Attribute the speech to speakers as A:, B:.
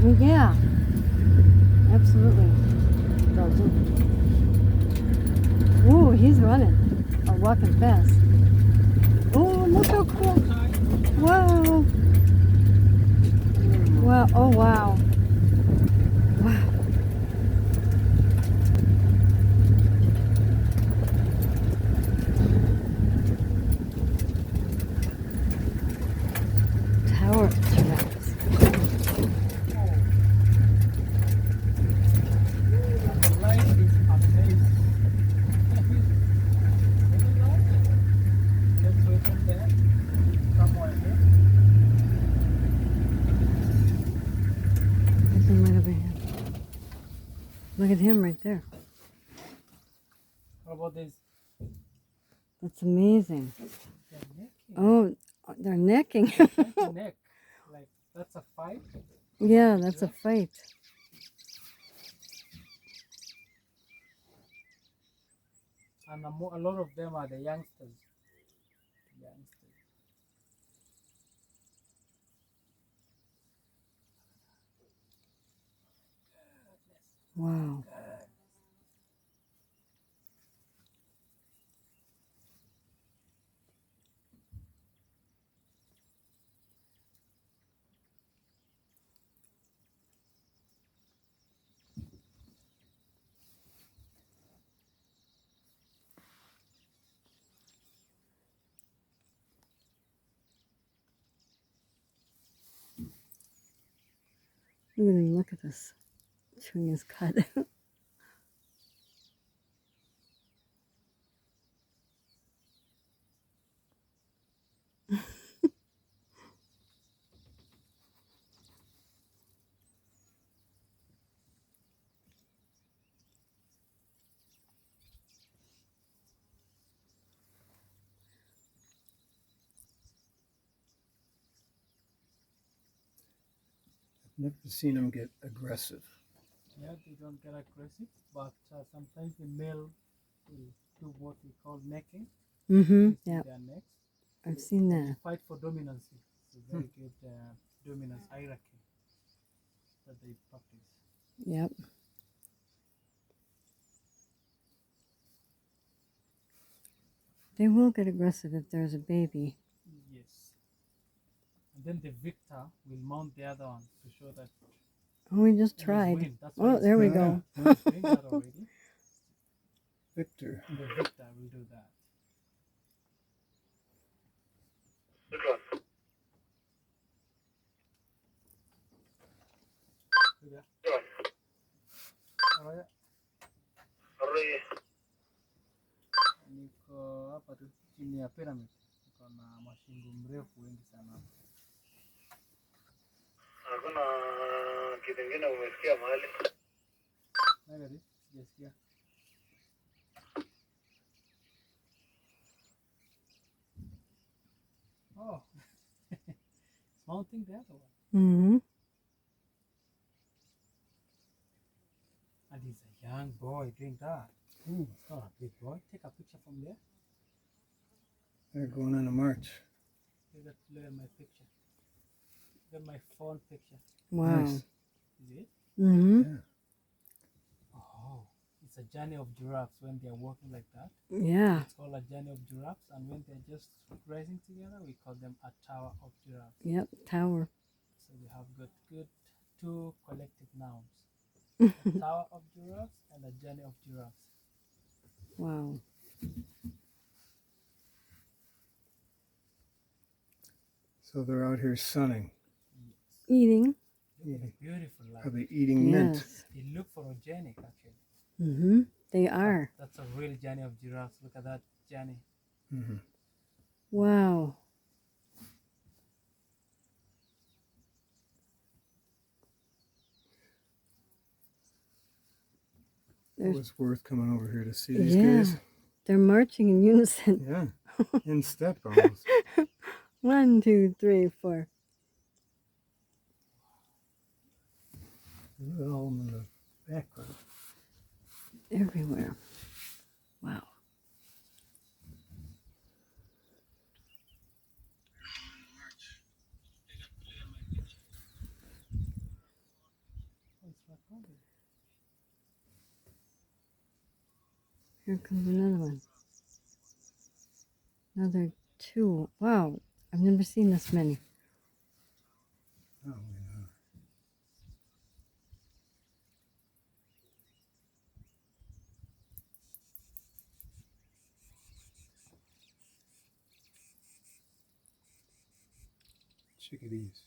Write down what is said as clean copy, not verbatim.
A: Yeah, absolutely. Ooh, he's running or walking fast. Oh, look how cool. Wow. Wow. Oh, wow. Wow. Tower of Giraffes.
B: The light is amazing. Let's wait in there. Somewhere here.
A: There's him right over here. Look at him right there.
B: What about this?
A: That's amazing.
B: They're necking.
A: Oh, they're necking.
B: They're trying to neck. Like, that's a fight.
A: Yeah, that's a fight.
B: And a lot of them are the youngsters.
A: Wow. Look at him. Look at this. Chewing his cud.
C: Never seen them get aggressive.
B: Yeah, they don't get aggressive, but sometimes the male will do what we call necking.
A: Mm-hmm.
B: Twisting
A: Yep.
B: their necks.
A: I've seen
B: They
A: that.
B: fight for dominance. It's a very good dominance hierarchy that they practice.
A: Yep. They will get aggressive if there's a baby.
B: Yes. And then the victor will mount the other one to show that
A: Oh, we just
B: he
A: tried.
B: win. That's why
A: Oh,
B: it's
A: there we
B: doing
A: go.
B: that. He's doing that already.
C: Victor.
B: And the victor will do that. Alright. Niko hapa tu chini ya pyramid. Niko na mashingo mrefu wengi sana.
D: Hakuna kitu kingine umesikia mahali?
B: Nagari, sijasikia. Oh. It's mounting the other one.
A: Mm-hmm.
B: And he's a young boy doing that. Ooh, it's not a big boy. Take a picture from there.
C: They're going on a march.
B: Look at my picture. Look at my phone picture.
A: Wow.
C: Nice.
B: Is it?
A: Mm-hmm.
C: Yeah.
B: Oh, it's a journey of giraffes when they're walking like that.
A: Yeah.
B: It's called a journey of giraffes, and when they're just rising together, we call them a tower of giraffes.
A: Yep. Tower.
B: So we have got good two collective nouns: a tower of giraffes and a journey of giraffes.
A: Wow.
C: So they're out here sunning.
B: Yes.
A: Eating.
B: Look at the beautiful light.
C: Are they eating mint?
A: Yes.
B: They look photogenic, actually.
A: Mm-hmm. They are.
B: That's a real journey of giraffes. Look at that journey.
C: Mm-hmm.
A: Wow.
C: It was worth coming over here to see these
A: Yeah.
C: guys.
A: They're marching in unison.
C: Yeah. In step almost.
A: 1, 2, 3, 4.
C: Look at all of them in the background.
A: Everywhere. Wow. Here comes another one. Another two. Wow, I've never seen this many.
C: Oh, yeah. Chickadees.